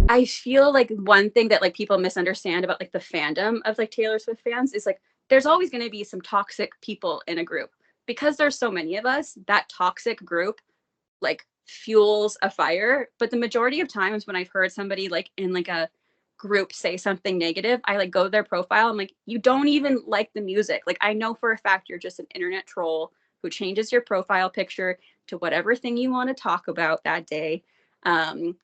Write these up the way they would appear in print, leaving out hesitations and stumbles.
I feel like one thing that like people misunderstand about like the fandom of like Taylor Swift fans is like there's always going to be some toxic people in a group because there's so many of us. That toxic group like fuels a fire. But the majority of times when I've heard somebody like in like a group say something negative, I like go to their profile. I'm like, you don't even like the music. Like I know for a fact you're just an internet troll who changes your profile picture to whatever thing you want to talk about that day. Um,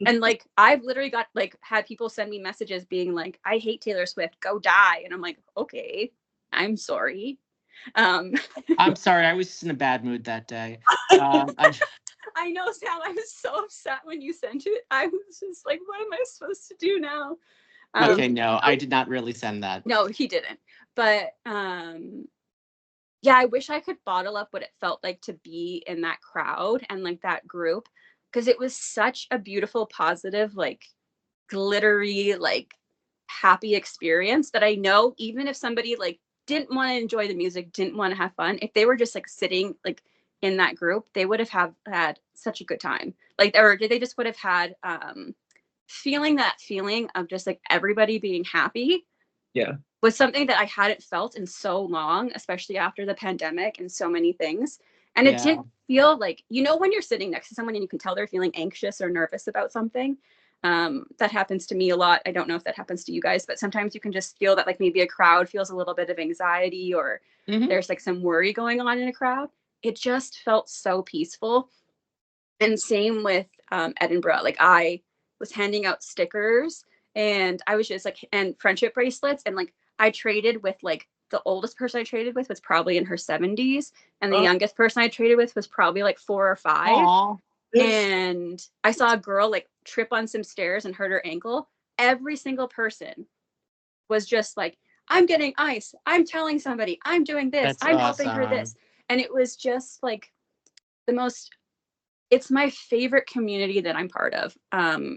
and like I've literally got like had people send me messages being like, I hate Taylor Swift, go die. And I'm like, okay, I'm sorry. Um, I'm sorry, I was just in a bad mood that day. I I know, Sam. I was so upset when you sent it. I was just like, what am I supposed to do now? Okay, no, I did not really send that. No, he didn't. But yeah, I wish I could bottle up what it felt like to be in that crowd and like that group because it was such a beautiful, positive, like glittery, like happy experience that I know even if somebody like didn't want to enjoy the music, didn't want to have fun, if they were just like sitting like in that group, they would have had such a good time. Like, or they just would have had feeling that feeling of just like everybody being happy. Yeah. Was something that I hadn't felt in so long, especially after the pandemic and so many things. And it Yeah. didn't feel like, you know, when you're sitting next to someone and you can tell they're feeling anxious or nervous about something. That happens to me a lot. I don't know if that happens to you guys, but sometimes you can just feel that like maybe a crowd feels a little bit of anxiety or there's like some worry going on in a crowd. It just felt so peaceful. And same with Edinburgh. Like I was handing out stickers and I was just like, and friendship bracelets. And like I traded with like the oldest person I traded with was probably in her 70s. And the youngest person I traded with was probably like 4 or 5. Aw. And I saw a girl like trip on some stairs and hurt her ankle. Every single person was just like, I'm getting ice. I'm telling somebody. I'm doing this. That's I'm helping her awesome. this. And it was just like the most, it's my favorite community that I'm part of.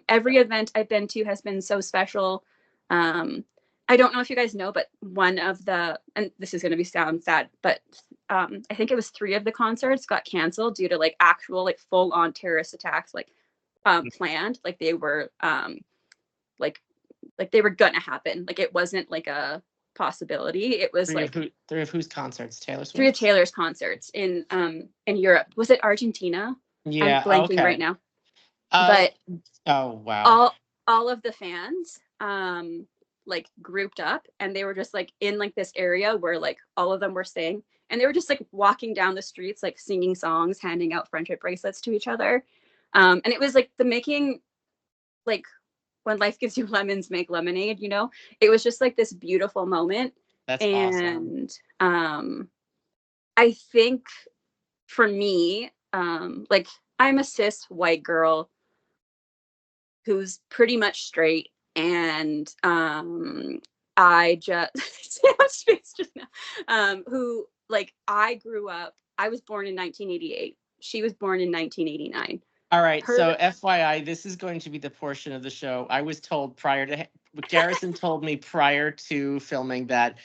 Every event I've been to has been so special. Um, I don't know if you guys know, but one of the, and this is going to be sound sad, but I think it was 3 of the concerts got canceled due to like actual like full on terrorist attacks, like planned, like they were like they were gonna happen. Like it wasn't like a possibility. It was like Three of whose concerts? Taylor 3 of Swift's? Taylor's concerts in Europe. Was it Argentina? I'm Yeah, blanking right okay. now. Uh But oh wow. all of the fans like grouped up and they were just like in like this area where like all of them were staying and they were just like walking down the streets like singing songs, handing out friendship bracelets to each other. And it was like the making like when life gives you lemons make lemonade, you know. It was just like this beautiful moment. That's awesome. And I think for me, like I'm a cis white girl who's pretty much straight, and I just space just now. Who like I grew up. I was born in 1988. She was born in 1989. All right, Her so FYI, this is going to be the portion of the show I was told prior to Garrison told me prior to filming that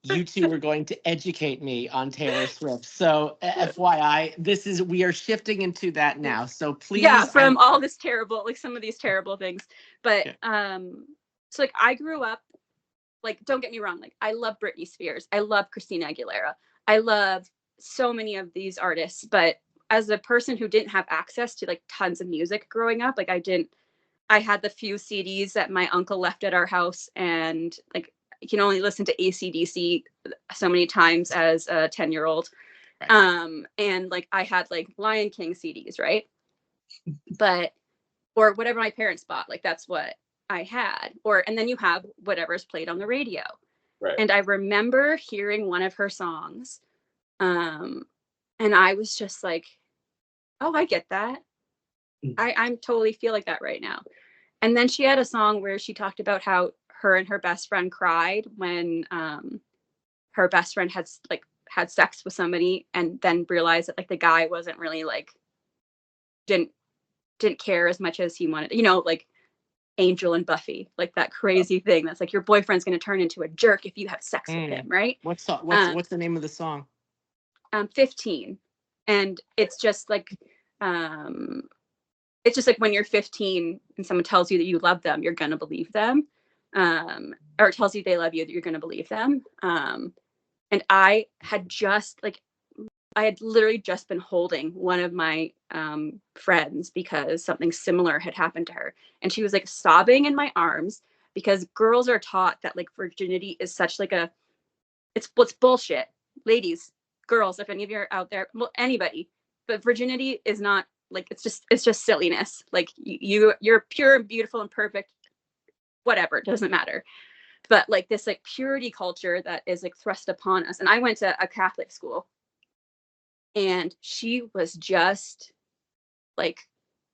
you two were going to educate me on Taylor Swift. So FYI, we are shifting into that now. So yeah, please, from all this terrible, like some of these terrible things. But yeah. so like I grew up, like don't get me wrong, like I love Britney Spears, I love Christina Aguilera, I love so many of these artists. But as a person who didn't have access to like tons of music growing up, like I had the few CDs that my uncle left at our house, and like you can only listen to AC/DC so many times as a 10-year-old. Right. And like I had like Lion King CDs, right? But or whatever my parents bought, like that's what I had. Or and then you have whatever's played on the radio. Right. And I remember hearing one of her songs, um, and I was just like, "Oh, I get that. I'm totally feel like that right now." And then she had a song where she talked about how her and her best friend cried when her best friend had sex with somebody, and then realized that like the guy wasn't really like didn't didn't care as much as he wanted. You know, like Angel and Buffy, like that crazy thing that's like your boyfriend's going to turn into a jerk if you have sex with him, right? What's Um, the name of the song? 15, and it's just like um it's just like when you're 15 and someone tells you that you love them, you're gonna believe them. Or tells you they love you, that you're gonna believe them. And I had literally just been holding one of my friends because something similar had happened to her. And she was like sobbing in my arms because girls are taught that like virginity is such like it's bullshit. Ladies, girls, if any of you are out there, well, anybody, but virginity is not like, it's just silliness. Like you're pure and beautiful and perfect, whatever, it doesn't matter. But like this like purity culture that is like thrust upon us. And I went to a Catholic school, and she was just like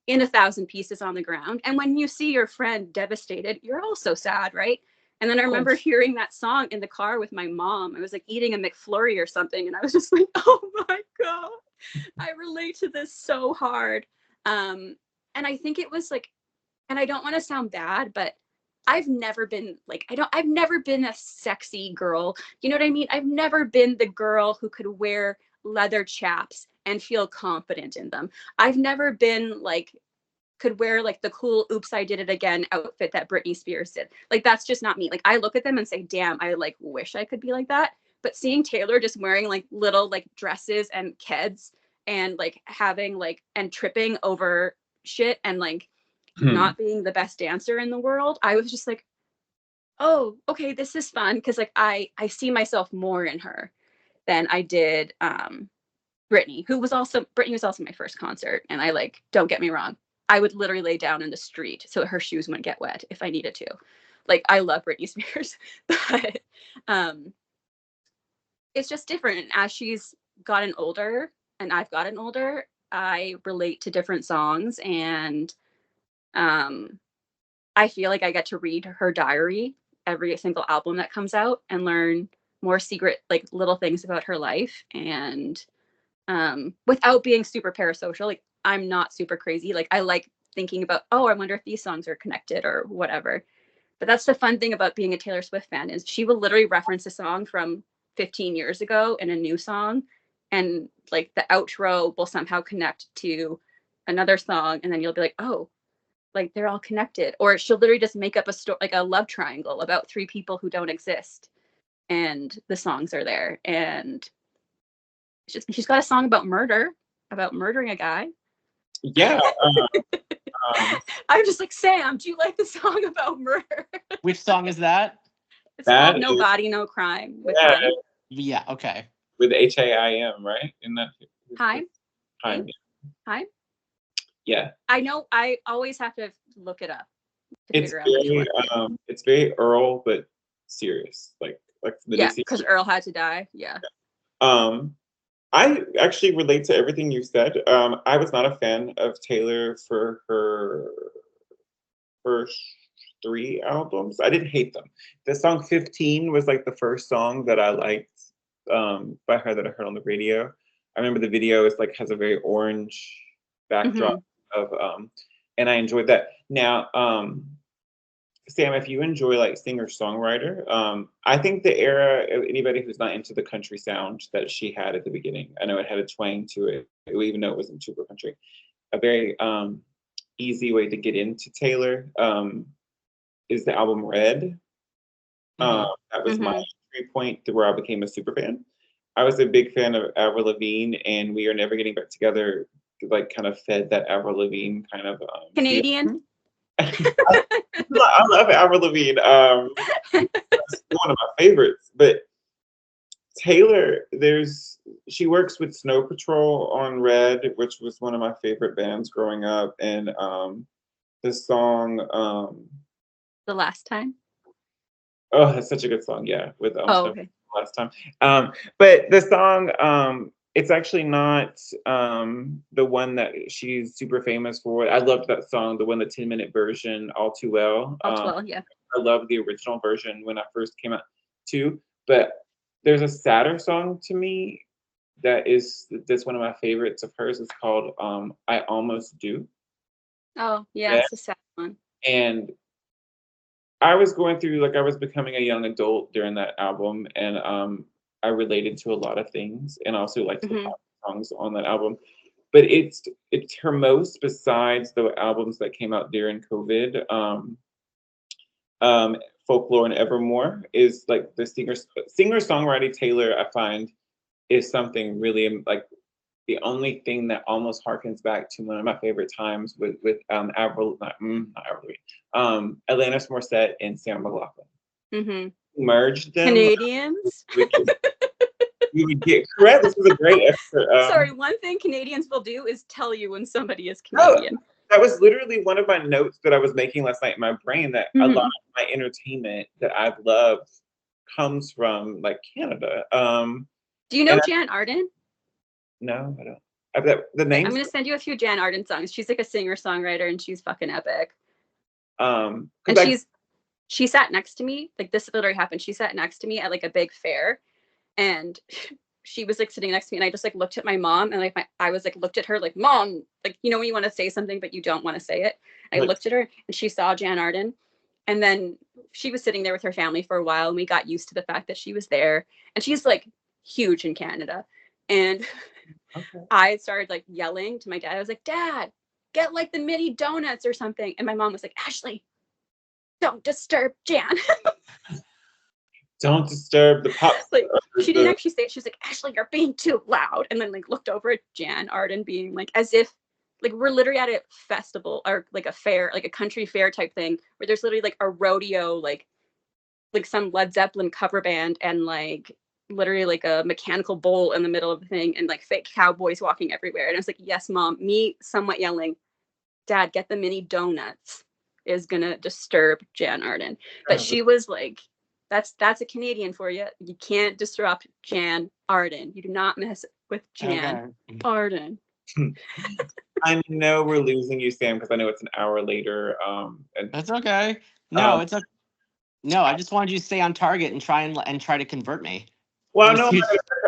in a thousand pieces on the ground. And when you see your friend devastated, you're also sad, right? And then I remember hearing that song in the car with my mom. I was like eating a McFlurry or something, and I was just like, oh my God, I relate to this so hard. And I think it was like, and I don't want to sound bad, but I've never been like, I've never been a sexy girl. You know what I mean? I've never been the girl who could wear leather chaps and feel confident in them. I've never been like, could wear like the cool oops I did it again outfit that Britney Spears did. Like that's just not me. Like I look at them and say, damn, I like wish I could be like that. But seeing Taylor just wearing like little like dresses and keds and like having like and tripping over shit and like not being the best dancer in the world, I was just like, oh, okay, this is fun. Cause like I see myself more in her than I did Britney was also my first concert. And I like, don't get me wrong, I would literally lay down in the street so her shoes wouldn't get wet if I needed to. Like I love Britney Spears, but it's just different. And as she's gotten older and I've gotten older, I relate to different songs, and I feel like I get to read her diary every single album that comes out and learn more secret like little things about her life. And without being super parasocial, like I'm not super crazy. Like I like thinking about, oh, I wonder if these songs are connected or whatever. But that's the fun thing about being a Taylor Swift fan, is she will literally reference a song from 15 years ago in a new song, and like the outro will somehow connect to another song, and then you'll be like, oh, like they're all connected. Or she'll literally just make up a story, like a love triangle about three people who don't exist, and the songs are there. And she's got a song about murder, about murdering a guy. Yeah. I'm just like, Sam, do you like the song about murder? Which song is that? It's called No Body, No Crime with Yeah. Haim. Yeah, okay. With Haim, right? In that Haim? Haim. Haim? Yeah. I know, I always have to look it up to It's figure out which one. it's very Earl, but serious. Like the Yeah, because Earl had to die. Yeah. I actually relate to everything you said. I was not a fan of Taylor for her first 3 albums. I didn't hate them. The song 15 was like the first song that I liked by her that I heard on the radio. I remember the video is like has a very orange backdrop of and I enjoyed that. Now, Sam, if you enjoy like singer-songwriter, I think the era of anybody who's not into the country sound that she had at the beginning, I know it had a twang to it, even though it wasn't super country, a very easy way to get into Taylor is the album Red. That was my entry point to where I became a super fan. I was a big fan of Avril Lavigne, and We Are Never Getting Back Together like kind of fed that Avril Lavigne kind of Canadian. I love Avril Lavigne. It's one of my favorites. But Taylor, she works with Snow Patrol on Red, which was one of my favorite bands growing up, and the song The Last Time. Oh, that's such a good song. Yeah, with Okay. Last Time. But the song, it's actually not the one that she's super famous for. I loved that song, the 10-minute version, All Too Well. All Too Well, yeah. I love the original version when I first came out too. But there's a sadder song to me that's one of my favorites of hers. It's called I Almost Do. Oh, yeah, it's a sad one. And I was going through, like, I was becoming a young adult during that album, and I related to a lot of things, and also liked the pop songs on that album. but it's her most besides the albums that came out during COVID. Folklore and Evermore is like the singer songwriter Taylor. I find is something really like the only thing that almost harkens back to one of my favorite times with Avril, not Avril, Alanis Morissette and Sarah McLachlan. Mm-hmm. Merged them. Canadians. You would get correct. This is a great extra. Sorry, one thing Canadians will do is tell you when somebody is Oh, Canadian. that was literally one of my notes that I was making last night in my brain, that a lot of my entertainment that I've loved comes from like Canada. Do you know Jan Arden? No, I don't. I've got the names. I'm gonna send you a few Jan Arden songs. She's like a singer-songwriter and she's fucking epic. And she sat next to me, like this literally happened. She sat next to me at like a big fair, and she was like sitting next to me, and I just like looked at my mom, and like I was like looked at her like, Mom, like, you know, when you want to say something but you don't want to say it. I looked at her and she saw Jan Arden, and then she was sitting there with her family for a while, and we got used to the fact that she was there, and she's like huge in Canada. And I started like yelling to my dad. I was like, Dad, get like the mini donuts or something. And my mom was like, Ashley, don't disturb Jan. Don't disturb the pop. Like, she didn't actually say it. She was like, Ashley, you're being too loud. And then like looked over at Jan Arden being like, as if like we're literally at a festival or like a fair, like a country fair type thing where there's literally like a rodeo, like some Led Zeppelin cover band and like literally like a mechanical bull in the middle of the thing and like fake cowboys walking everywhere. And I was like, yes, Mom, me somewhat yelling, Dad, get the mini donuts is gonna disturb Jan Arden. But she was like, that's a Canadian for you. You can't disrupt Jan Arden. You do not mess with Jan Arden. I know we're losing you, Sam, because I know it's an hour later. That's okay. No, it's okay. No, I just wanted you to stay on target and try to convert me. Well, no,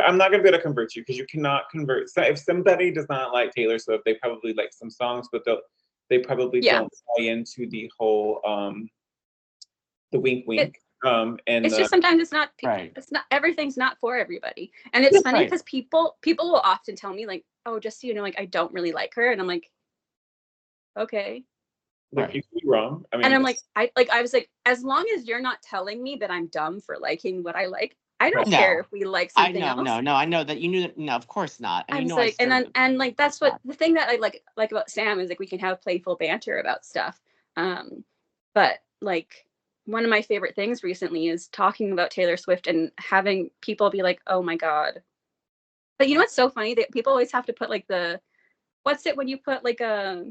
I'm not going to be able to convert you because you cannot convert. So if somebody does not like Taylor Swift, they probably like some songs, but they probably don't buy into the whole the wink wink. And it's just sometimes it's not everything's not for everybody. And it's funny because people will often tell me like, oh, just so you know, like I don't really like her, and I'm like, okay. Like you could be wrong. I mean, and I'm like, I was like, as long as you're not telling me that I'm dumb for liking what I like, I don't care if we like something else. No, I know that you knew that. No, of course not. And I was like, and like that's what the thing that I like about Sam is like we can have playful banter about stuff. But like one of my favorite things recently is talking about Taylor Swift and having people be like, oh my God. But you know what's so funny? That people always have to put like what's it when you put like a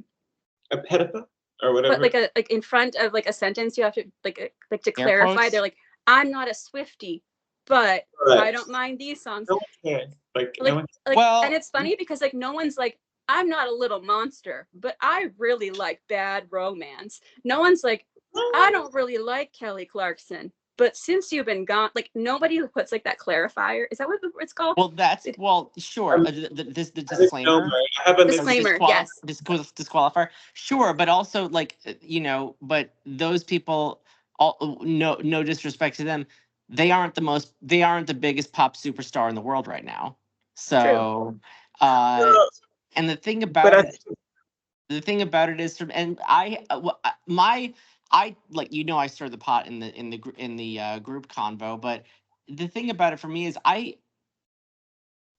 pediph or whatever. But like in front of like a sentence, you have to like to clarify. They're like, I'm not a Swiftie, but I don't mind these songs. No one cares. And it's funny because like no one's like, I'm not a little monster, but I really like Bad Romance. No one's like, I don't really like Kelly Clarkson, but since you've been gone, like nobody puts like that clarifier. Is that what it's called? Well, sure. The disclaimer. Disclaimer, yes. Disqualifier. Sure, but also like but those people, no disrespect to them, they aren't the biggest pop superstar in the world right now. So, and the thing about it is, and I like I stirred the pot in the group convo, but the thing about it for me is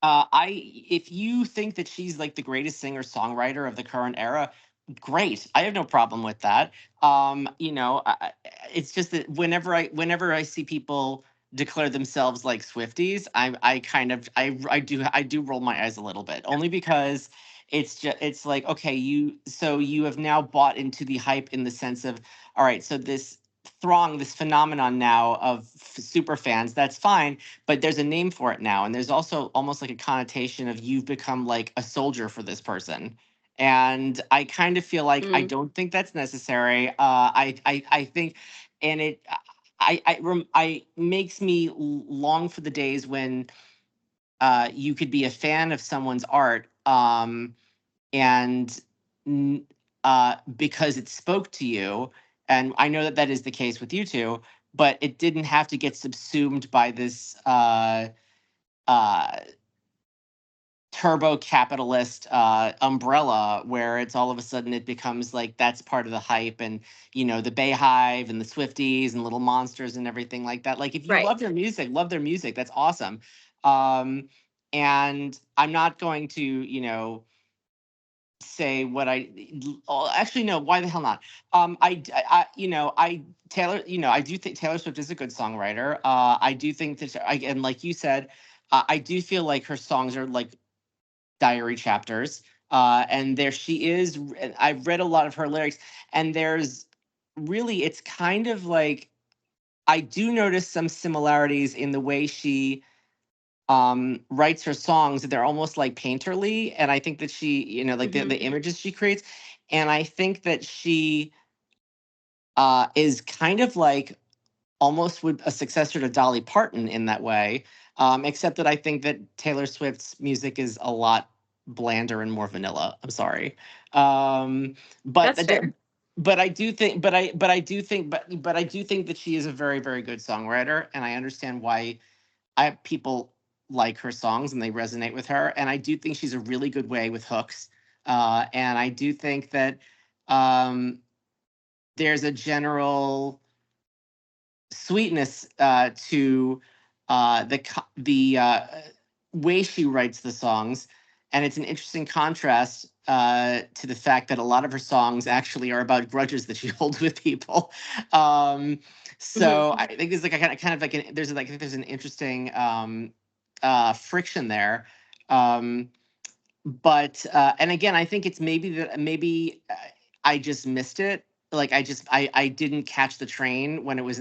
if you think that she's like the greatest singer songwriter of the current era, great. I have no problem with that. It's just that whenever I see people declare themselves like Swifties, I do roll my eyes a little bit, only because it's like, okay, you have now bought into the hype in the sense of, all right, so this phenomenon now of super fans, that's fine, but there's a name for it now, and there's also almost like a connotation of you've become like a soldier for this person. And I kind of feel like I don't think that's necessary. I think, and it makes me long for the days when you could be a fan of someone's art, and because it spoke to you, and I know that is the case with you two, but it didn't have to get subsumed by this turbo capitalist umbrella where it's all of a sudden it becomes like that's part of the hype, and you know, the Bayhive and the Swifties and Little Monsters and everything like that. Like if you Right. love their music, that's awesome. And I'm not going to, you know, say what actually no, why the hell not? You know, Taylor, you know, I do think Taylor Swift is a good songwriter. I do think that and like you said, I do feel like her songs are like diary chapters. And there she is. And I've read a lot of her lyrics, and there's really, it's kind of like, I do notice some similarities in the way she writes her songs. They're almost like painterly, and I think that she, you know, like the images she creates, and I think that she is kind of like almost would a successor to Dolly Parton in that way, except that I think that Taylor Swift's music is a lot blander and more vanilla. I'm sorry, but That's fair. but I do think, but I do think, but I do think that she is a very, very good songwriter, and I understand why people like her songs and they resonate with her. And I do think she's a really good way with hooks, and I do think that there's a general sweetness to the way she writes the songs, and it's an interesting contrast to the fact that a lot of her songs actually are about grudges that she holds with people. So I think there's like a kind of like there's like, I think there's an interesting friction there. But and again, I think it's maybe I just missed it. Like I didn't catch the train when it was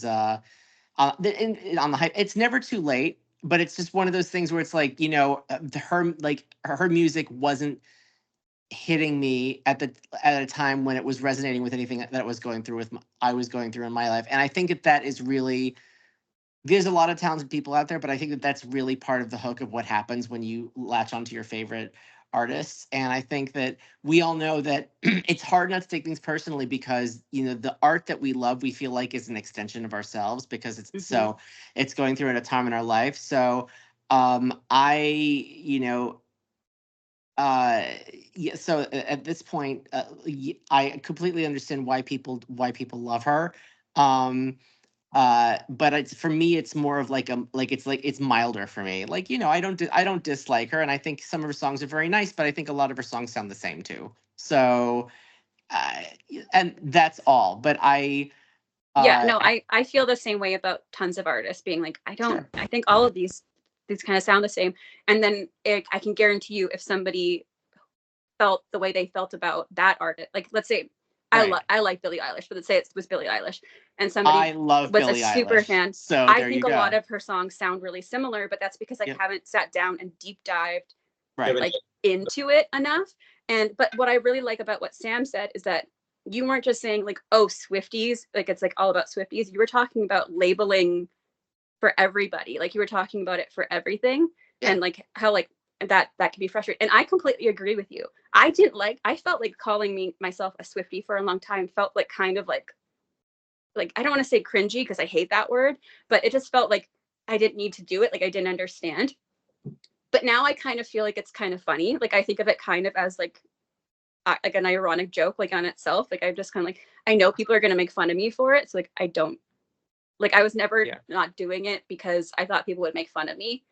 on the hype. It's never too late, but it's just one of those things where it's like, you know, her music wasn't hitting me at a time when it was resonating with anything that was going through I was going through in my life. And I think that is really, there's a lot of talented people out there, but I think that that's really part of the hook of what happens when you latch onto your favorite artists. And I think that we all know that it's hard not to take things personally, because, you know, the art that we love, we feel like is an extension of ourselves, because it's going through at a time in our life. So you know, yeah, so at this point, I completely understand why people love her. But for me, it's more of like it's milder for me. Like, you know, I don't dislike her, and I think some of her songs are very nice, but I think a lot of her songs sound the same too. So, and that's all. But yeah, no, I feel the same way about tons of artists being like, Sure. I think all of these kind of sound the same. And then I can guarantee you, if somebody felt the way they felt about that artist, like let's say Right. I like Billie Eilish, but let's say it was Billie Eilish, and I somebody love was Billie a super Eilish. fan. So I there you think a go. lot of her songs sound really similar, but that's because I Yep. haven't sat down and deep dived Right. like into it enough. But what I really like about what Sam said is that you weren't just saying like, oh, Swifties, like it's like all about Swifties. You were talking about labeling for everybody. Like you were talking about it for everything. Yeah. And like how like that can be frustrating. And I completely agree with you. I felt like calling myself a Swiftie for a long time felt like kind of like I don't want to say cringy because I hate that word, but it just felt like I didn't need to do it. Like I didn't understand. But now I kind of feel like it's kind of funny. Like I think of it kind of as like an ironic joke, like on itself. Like I'm just kind of like, I know people are going to make fun of me for it. So like, I don't like, I was never not doing it because I thought people would make fun of me.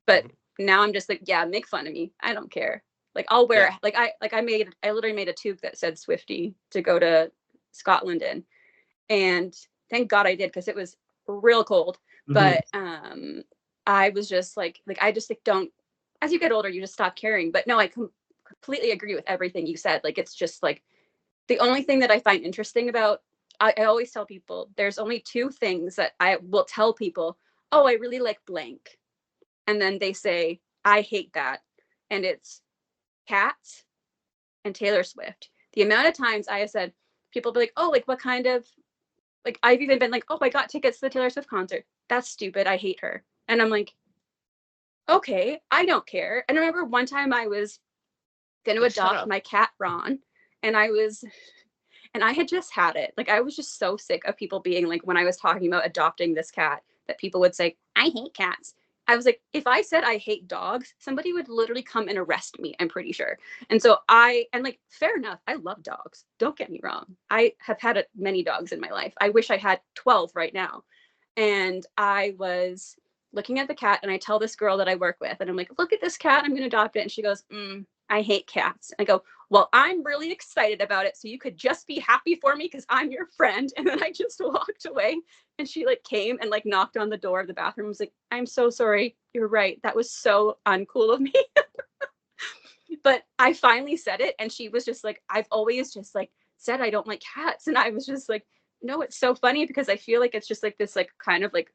But now I'm just like, yeah, make fun of me. I don't care. Like I'll wear I literally made a toque that said Swiftie to go to Scotland in. And thank God I did, because it was real cold. But I was just like I just like don't, as you get older, you just stop caring. But no, I completely agree with everything you said. Like it's just like the only thing that I find interesting about, I always tell people there's only two things that I will tell people, oh, I really like blank. And then they say, I hate that. And it's Cats and Taylor Swift. The amount of times I have said, people be like, oh, like what kind of, like I've even been like, oh, I got tickets to the Taylor Swift concert. That's stupid. I hate her. And I'm like, okay, I don't care. And I remember one time I was going to adopt my cat Ron, and I had just had it. Like I was just so sick of people being like, when I was talking about adopting this cat, that people would say, I hate cats. I was like, if I said I hate dogs, somebody would literally come and arrest me, I'm pretty sure. And so like, fair enough, I love dogs. Don't get me wrong. I have had many dogs in my life. I wish I had 12 right now. And I was looking at the cat, and I tell this girl that I work with, and I'm like, look at this cat, I'm going to adopt it. And she goes, I hate cats. And I go, well, I'm really excited about it. So you could just be happy for me because I'm your friend. And then I just walked away, and she like came and like knocked on the door of the bathroom. I was like, I'm so sorry. You're right. That was so uncool of me. But I finally said it, and she was just like, I've always just like said I don't like cats. And I was just like, no, it's so funny because I feel like it's just like this like kind of like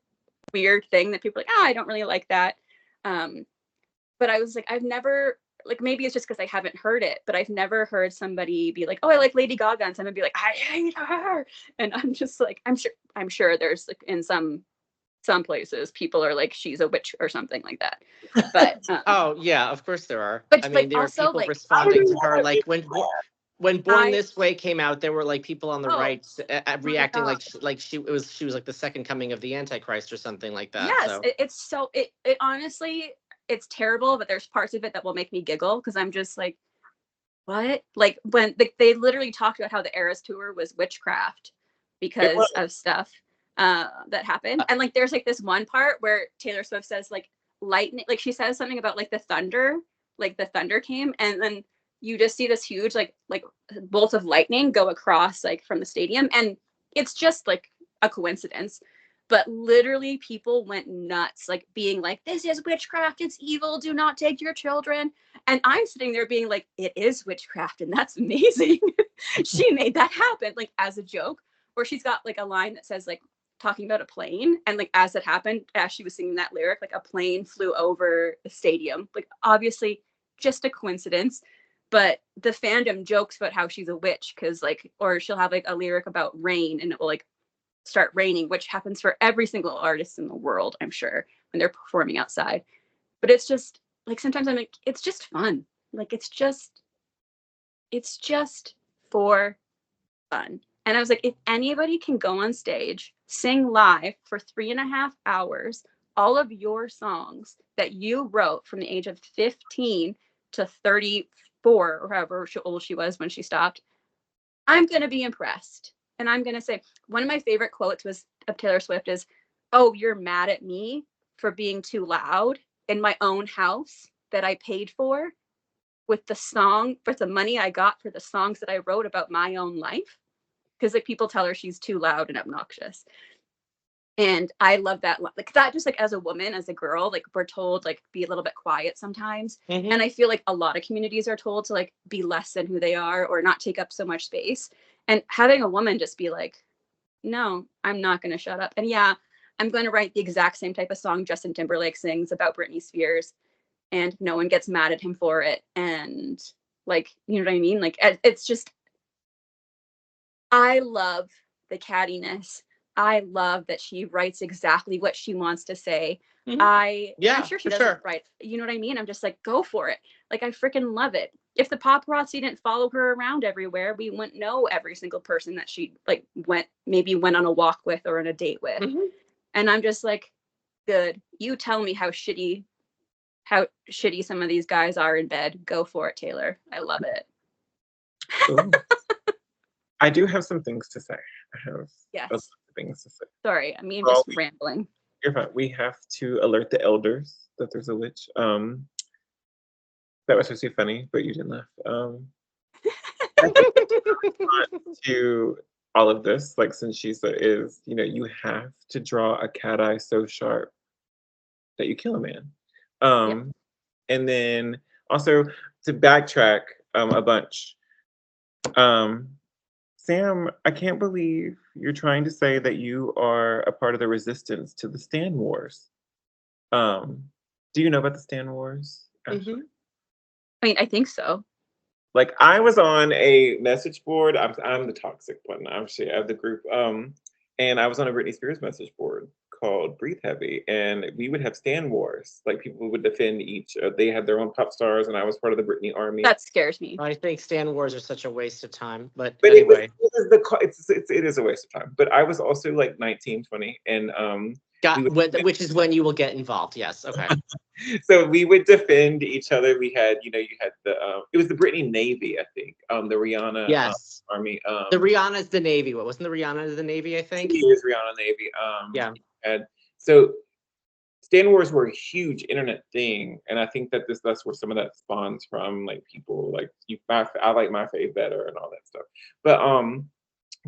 weird thing that people are like, I don't really like that. But I was like, I've never, like, maybe it's just because I haven't heard it, but I've never heard somebody be like, oh, I like Lady Gaga, and someone be like, I hate her. And I'm just like, I'm sure there's like in some places people are like, she's a witch or something like that. But Oh yeah, of course there are. but I mean, like there are also people like responding to her. Like when Born I This Way came out, there were like people on the oh right reacting God. like she was like the second coming of the Antichrist or something like that. Yes, So it's so it honestly, it's terrible, but there's parts of it that will make me giggle because I'm just like, what? Like when they literally talked about how the Eras tour was witchcraft It was. because of stuff that happened. And like there's like this one part where Taylor Swift says like lightning, like she says something about like the thunder came, and then you just see this huge like bolt of lightning go across like from the stadium, and it's just like a coincidence. But literally people went nuts, like being like, this is witchcraft, it's evil, do not take your children. And I'm sitting there being like, it is witchcraft, and that's amazing. She made that happen, like as a joke, where she's got like a line that says like talking about a plane, and like as it happened, as she was singing that lyric, like a plane flew over the stadium. Like obviously just a coincidence, but the fandom jokes about how she's a witch because like, or she'll have like a lyric about rain, and it will like start raining, which happens for every single artist in the world, I'm sure, when they're performing outside. But it's just like sometimes I'm like, it's just fun. Like it's just for fun. And I was like, if anybody can go on stage, sing live for 3.5 hours, all of your songs that you wrote from the age of 15 to 34, or however old she was when she stopped, I'm going to be impressed. And I'm going to say, one of my favorite quotes was of Taylor Swift is, oh, you're mad at me for being too loud in my own house that I paid for with the money I got for the songs that I wrote about my own life. Because like people tell her she's too loud and obnoxious. And I love that. Like that, just like as a woman, as a girl, like we're told like be a little bit quiet sometimes. Mhm. And I feel like a lot of communities are told to like be less than who they are or not take up so much space. And having a woman just be like, no, I'm not going to shut up. And yeah, I'm going to write the exact same type of song Justin Timberlake sings about Britney Spears, and no one gets mad at him for it. And like, you know what I mean? Like, it's just, I love the cattiness. I love that she writes exactly what she wants to say. Mhm. I'm Yeah, sure she for doesn't sure. write, you know what I mean? I'm just like, go for it. Like, I freaking love it. If the paparazzi didn't follow her around everywhere, we wouldn't know every single person that she like went on a walk with or on a date with. Mhm. And I'm just like, good. You tell me how shitty some of these guys are in bed. Go for it, Taylor. I love it. Ooh. I do have some things to say. I have Yes. a lot of things to say. Sorry, I mean, Well, just rambling. You're fine. We have to alert the elders that there's a witch. That was supposed to be funny, but you didn't laugh. I think to all of this, like since she is, you have to draw a cat eye so sharp that you kill a man. And then also to backtrack a bunch. Sam, I can't believe you're trying to say that you are a part of the resistance to the Stan Wars. Do you know about the Stan Wars? Ashley? Mhm. I mean, I think so. Like I was on a message board. I'm the toxic one, actually, of the group. And I was on a Britney Spears message board called Breathe Heavy, and we would have Stan Wars. Like people would defend each. They had their own pop stars, and I was part of the Britney army. That scares me. I think Stan Wars are such a waste of time. But But anyway, it is a waste of time. But I was also like 19, 20, and which is when you will get involved. Yes. Okay. so we would defend each other. We had, you had the it was the Britney Navy, I think. The Rihanna Yes. army. The Rihanna's the Navy. What wasn't the Rihanna the Navy? I think. It is Rihanna Navy. Yeah. And so Stan Wars were a huge internet thing, and I think that that's where some of that spawns from. Like people like I like my fave better and all that stuff. But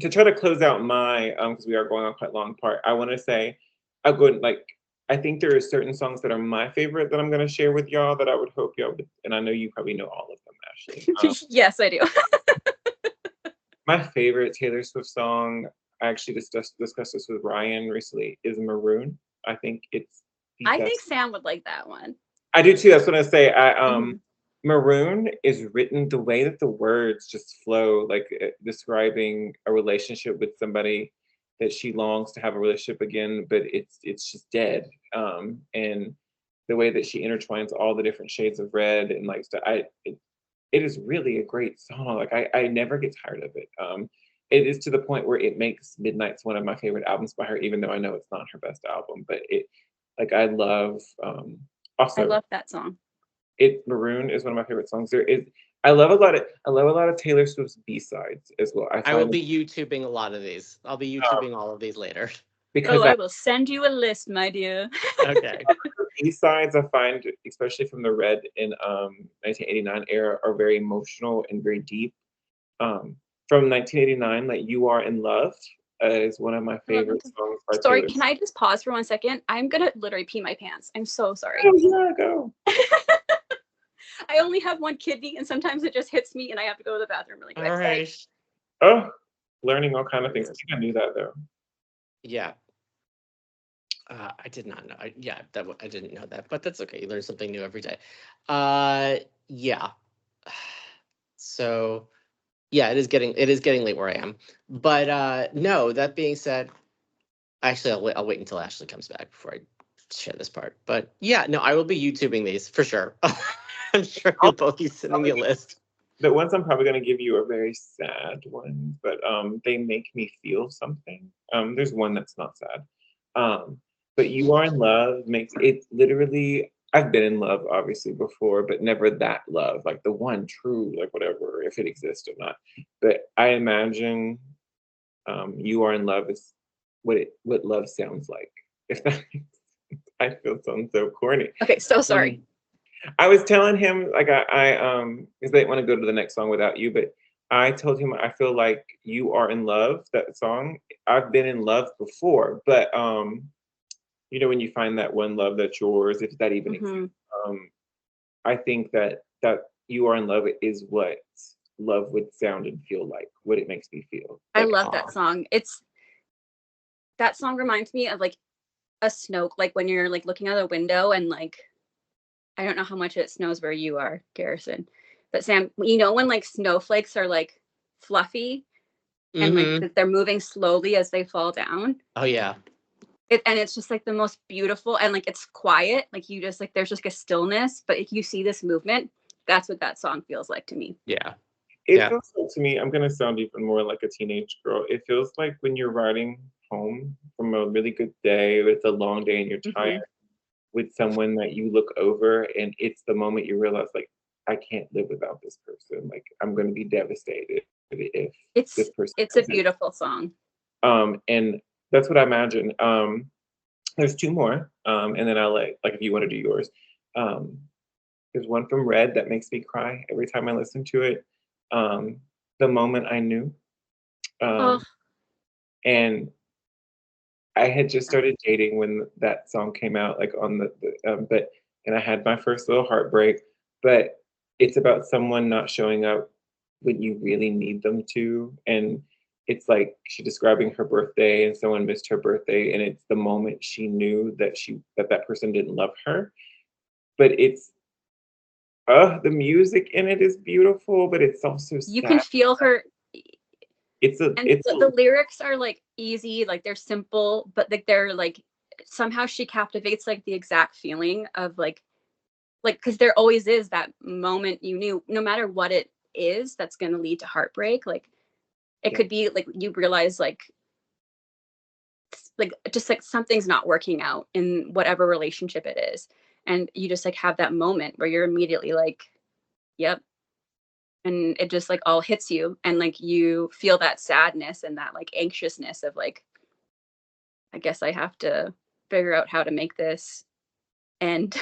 to try to close out my because we are going on quite long part, I want to say I'll go like. I think there are certain songs that are my favorite that I'm going to share with y'all that I would hope y'all would, and I know you probably know all of them, Ashley. Yes, I do. My favorite Taylor Swift song, I actually discussed this with Ryan recently, is Maroon. I think it's I think Sam would like that one. I do too. That's what I say. Maroon is written the way that the words just flow, like describing a relationship with somebody that she longs to have a relationship again, but it's just dead. And the way that she intertwines all the different shades of red and like stuff, it is really a great song. Like I never get tired of it. It is to the point where it makes Midnight's one of my favorite albums by her, even though I know it's not her best album. But I love. Also, I love that song. Maroon is one of my favorite songs. I love a lot of Taylor Swift's B-sides as well. I will be YouTubing a lot of these. I'll be YouTubing all of these later. Because I will send you a list, my dear. Okay. B-sides I find, especially from the Red in 1989 era, are very emotional and very deep. From 1989, like You Are in Love is one of my favorite songs. Sorry, can I just pause for 1 second? I'm gonna literally pee my pants. I'm so sorry. Oh yeah, go. I only have one kidney, and sometimes it just hits me, and I have to go to the bathroom really quick. All right. Oh, learning all kind of things. I think I knew that though. Yeah. I did not know. I didn't know that, but that's okay. You learn something new every day. Yeah. So, yeah, it is getting late where I am. But no. That being said, actually, I'll wait until Ashley comes back before I share this part. But yeah, no, I will be YouTubing these for sure. I'm sure you'll both be sending me a list. The ones I'm probably going to give you are very sad ones, but they make me feel something. There's one that's not sad. But You Are in Love makes it literally, I've been in love obviously before, but never that love, like the one true, like whatever, if it exists or not. But I imagine You Are in Love is what love sounds like. If that makes sense. I feel so corny. Okay, so sorry. I was telling him like I because they didn't want to go to the next song without you, but I told him I feel like You Are in Love, that song. I've been in love before, but when you find that one love that's yours, if that even exists, I think that You Are in Love is what love would sound and feel like, what it makes me feel. I love that song. That song reminds me of like a snow, like when you're like looking out a window and like, I don't know how much it snows where you are, Garrison, but Sam, when like snowflakes are like fluffy and like they're moving slowly as they fall down. Oh yeah. And it's just like the most beautiful, and like it's quiet, like you just like there's just a stillness, but if you see this movement, that's what that song feels like to me. Yeah. It feels like to me, I'm gonna sound even more like a teenage girl. It feels like when you're riding home from a really good day, it's a long day and you're tired with someone that you look over, and it's the moment you realize like I can't live without this person. Like I'm gonna be devastated if this person. It's a beautiful song. And that's what I imagine. There's two more, and then I'll like if you want to do yours. There's one from Red that makes me cry every time I listen to it. The Moment I Knew. And I had just started dating when that song came out, like on and I had my first little heartbreak. But it's about someone not showing up when you really need them to, and it's like she's describing her birthday and someone missed her birthday, and it's the moment she knew that that person didn't love her. But it's the music in it is beautiful, but it's also sad. You can feel her. The lyrics are like easy, like they're simple, but like they're like somehow she captivates like the exact feeling of like because there always is that moment you knew no matter what it is that's going to lead to heartbreak. Like it could be like you realize like just like something's not working out in whatever relationship it is, and you just like have that moment where you're immediately like, yep, and it just like all hits you, and like you feel that sadness and that like anxiousness of like, I guess I have to figure out how to make this end.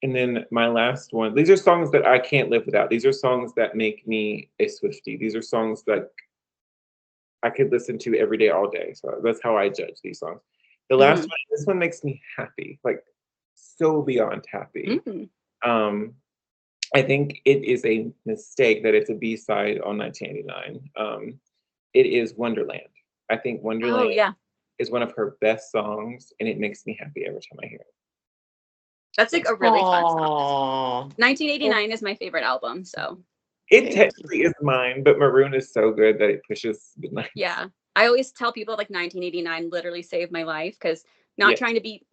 And then my last one, these are songs that I can't live without. These are songs that make me a Swiftie. These are songs that I could listen to every day, all day. So that's how I judge these songs. The last one, this one makes me happy, like so beyond happy. I think it is a mistake that it's a B-side on 1989. It is Wonderland. I think Wonderland is one of her best songs, and it makes me happy every time I hear it. That's like a really fun song. 1989 is my favorite album, so. It technically is mine, but Maroon is so good that it pushes Midnight. Yeah. I always tell people like 1989 literally saved my life, because not trying to be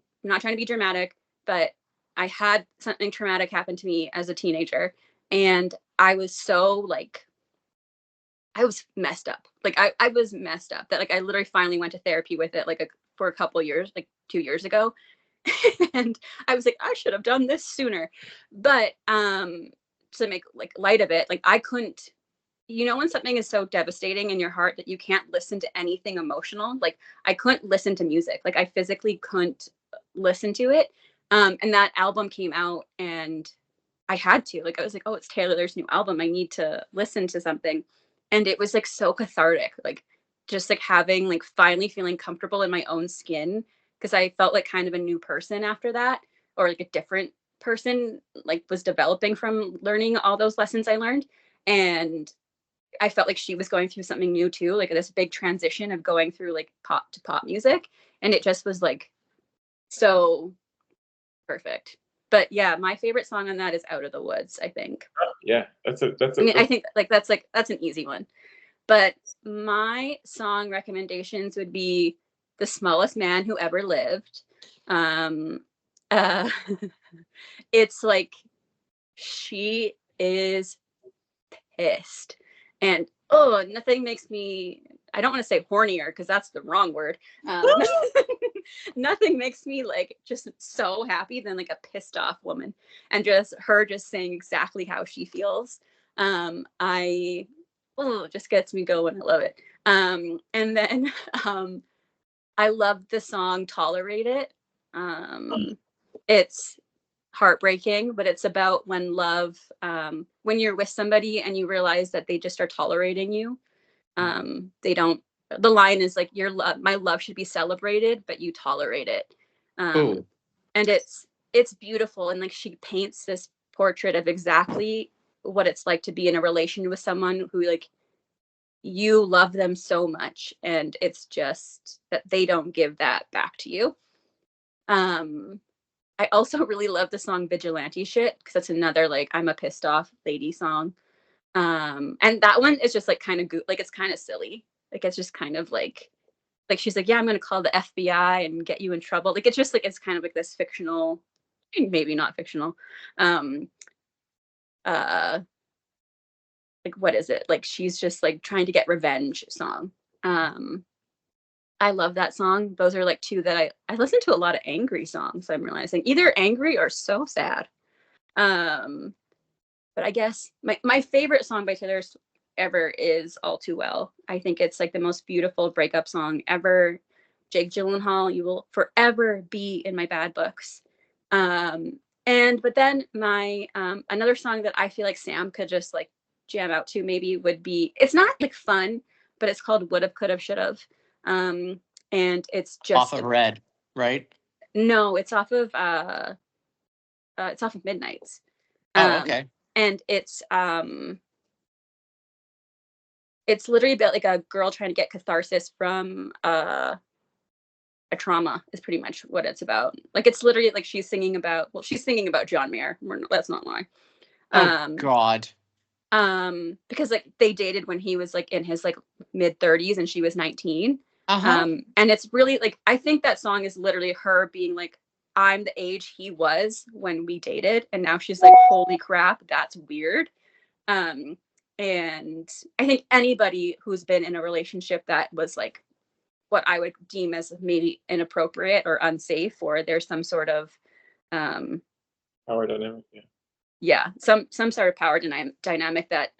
dramatic, but I had something traumatic happen to me as a teenager, and I was so like, I was messed up. Like I was messed up that like I literally finally went to therapy with it like for a couple years, like 2 years ago. And I was like, I should have done this sooner. But to make like light of it, like I couldn't, when something is so devastating in your heart that you can't listen to anything emotional, like I couldn't listen to music. Like I physically couldn't listen to it. And that album came out and I had to, like, I was like, oh, it's Taylor's new album, I need to listen to something. And it was like so cathartic, like just like having like finally feeling comfortable in my own skin, because I felt like kind of a new person after that, or like a different person, like was developing from learning all those lessons I learned. And I felt like she was going through something new too, like this big transition of going through like pop to pop music. And it just was like so perfect. But yeah, my favorite song on that is Out of the Woods, I think. Yeah, I think like that's an easy one. But my song recommendations would be The Smallest Man Who Ever Lived. It's like she is pissed. And nothing makes me, I don't want to say hornier because that's the wrong word. Nothing makes me like just so happy than like a pissed off woman, and just her just saying exactly how she feels. It just gets me going. I love it. And then I love the song Tolerate It. It's heartbreaking, but it's about when love, when you're with somebody and you realize that they just are tolerating you. They don't, the line is like, your love, my love should be celebrated, but you tolerate it. And it's beautiful. And like, she paints this portrait of exactly what it's like to be in a relation with someone who like, you love them so much, and it's just that they don't give that back to you. I also really love the song Vigilante Shit, because that's another like I'm a pissed off lady song. And that one is just like kind of like it's kind of silly. Like it's just kind of like she's like, yeah, I'm gonna call the FBI and get you in trouble. Like it's just like it's kind of like this fictional, maybe not fictional. Like what is it? Like she's just like trying to get revenge song. I love that song. Those are like two that I listen to a lot of angry songs. I'm realizing either angry or so sad. But I guess my favorite song by Taylor ever is All Too Well. I think it's like the most beautiful breakup song ever. Jake Gyllenhaal, you will forever be in my bad books. But then my another song that I feel like Sam could just like jam out to maybe would be, it's not like fun, but it's called Would've, Could've, Should've. And it's just off of Red, right? No, it's off of Midnights. Okay. And it's literally about like a girl trying to get catharsis from a trauma is pretty much what it's about. Like it's literally like she's singing about John Mayer. Let's not lie. God. Because like they dated when he was like in his like mid 30s and she was 19. Uh-huh. And it's really like, I think that song is literally her being like, I'm the age he was when we dated, and now she's like, holy crap, that's weird. um and I think anybody who's been in a relationship that was like what I would deem as maybe inappropriate or unsafe, or there's some sort of um Power dynamic. Yeah. yeah, some sort of power dynamic that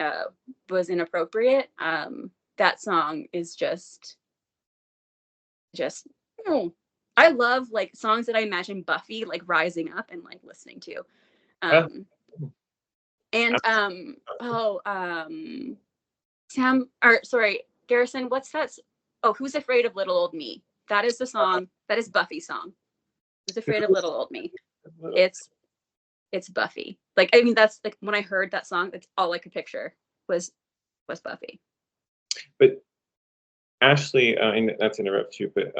was inappropriate. That song is just oh, I love like songs that I imagine Buffy like rising up and like listening to. Oh, um and Sam, or sorry, Garrison, what's that? Oh, Who's Afraid of Little Old Me? That is the song. That is Buffy's song. Who's Afraid of Little Old Me? It's it's Buffy. Like, I mean, that's like when I heard that song, that's all I could picture was Buffy. but Ashley, and not to interrupt you, but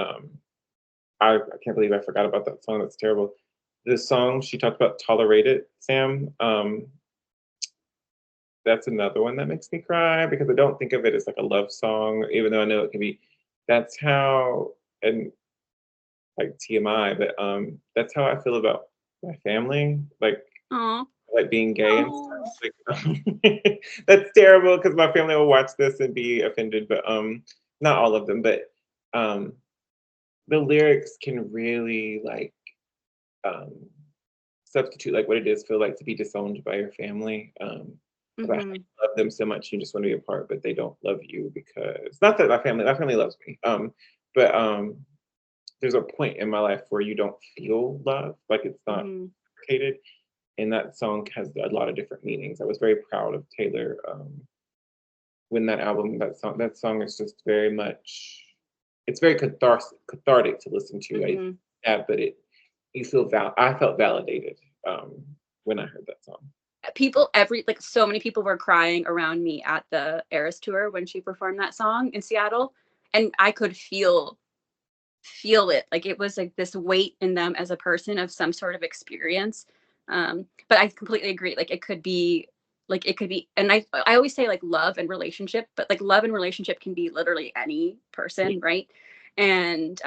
I can't believe I forgot about that song. That's terrible. The song she talked about, "Tolerate It," Sam. That's another one that makes me cry because I don't think of it as like a love song, even though I know it can be. That's how, and like TMI, but that's how I feel about my family. Oh, Like being gay and stuff. Like, that's terrible because my family will watch this and be offended, but not all of them, but um, the lyrics can really like um, substitute like what it is feel like to be disowned by your family. About how mm-hmm. you love them so much, you just want to be apart, but they don't love you because not that my family loves me. But there's a point in my life where you don't feel love, like it's not Mm-hmm. reciprocated. And that song has a lot of different meanings. I was very proud of Taylor when that album, that song is just very much, it's very cathartic to listen to. Like Mm-hmm. yeah, but I felt validated when I heard that song. People, like so many people were crying around me at the Eras tour when she performed that song in Seattle, and I could feel it, like it was like this weight in them as a person of some sort of experience. But I completely agree, like it could be, and I always say like love and relationship, but like love and relationship can be literally any person, right? And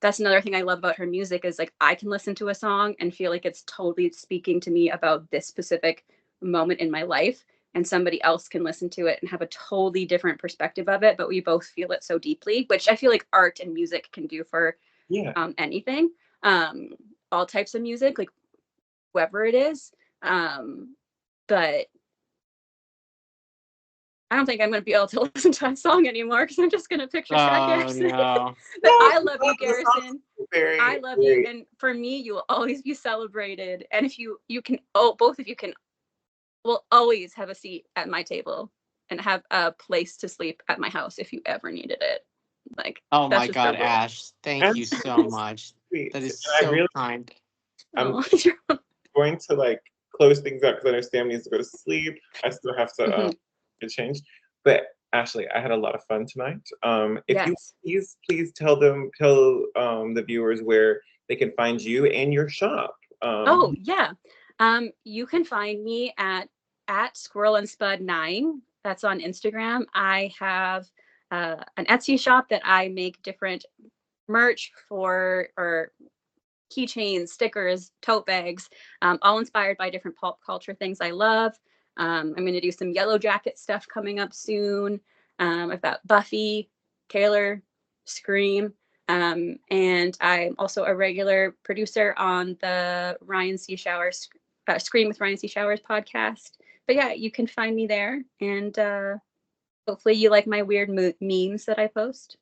that's another thing I love about her music is like I can listen to a song and feel like it's totally speaking to me about this specific moment in my life, and somebody else can listen to it and have a totally different perspective of it, but we both feel it so deeply, which I feel like art and music can do for Yeah. anything, um, all types of music, like whoever it is. But I don't think I'm going to be able to listen to that song anymore because I'm just going to picture sad Oh Garrison. no. But No, I love you, the song's Garrison. I very, love you, very. and for me, you will always be celebrated. And if you can, oh, both of you can, will always have a seat at my table and have a place to sleep at my house if you ever needed it. Like Oh that's my just a God, rule. Ash. Thank you so Absolutely much. sweet. That And is I so really, kind. I'm Oh, going to like close things up because I know Sam needs to go to sleep. I still have to mhm. get changed. But Ashley, I had a lot of fun tonight. If you Yes. please tell the viewers where they can find you and your shop. Oh yeah. You can find me at Squirrel and Spud 9. That's on Instagram. I have an Etsy shop that I make different merch for, or keychains, stickers, tote bags, all inspired by different pop culture things I love. I'm going to do some Yellow Jacket stuff coming up soon. I've got Buffy, Taylor, Scream, and I'm also a regular producer on the Ryan C. Showers Scream with Ryan C. Showers podcast. But yeah, you can find me there, and hopefully you like my weird memes that I post.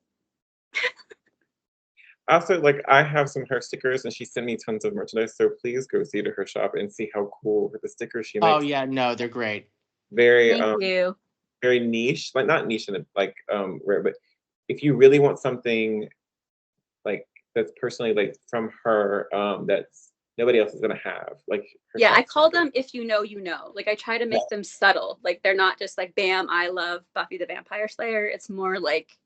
Also, like I have some of her stickers, and she sent me tons of merchandise. So please go see to her shop and see how cool the stickers she Oh makes. yeah, no, they're great. Very Thank you. very niche, like not niche in a like rare, but if you really want something like that's personally like from her, that's nobody else is gonna have. Like her Yeah, I shop. call them if you know, you know. Like I try to Yeah, make them subtle. Like they're not just like bam, I love Buffy the Vampire Slayer. It's more like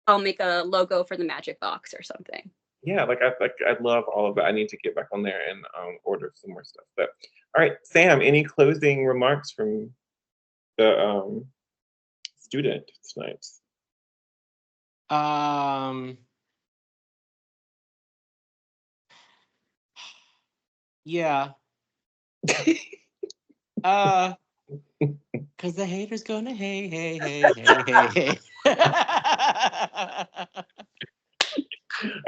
I'll make a logo for the magic box or something. yeah, I love all of that. I need to get back on there and order some more stuff. But all right, Sam, any closing remarks from the student tonight? Yeah. Cause the haters gonna hey.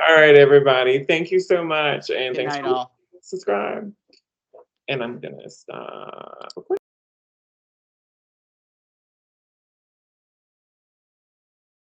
All right, everybody. Thank you so much. And Good thanks night, for all. subscribe. And I'm gonna stop recording.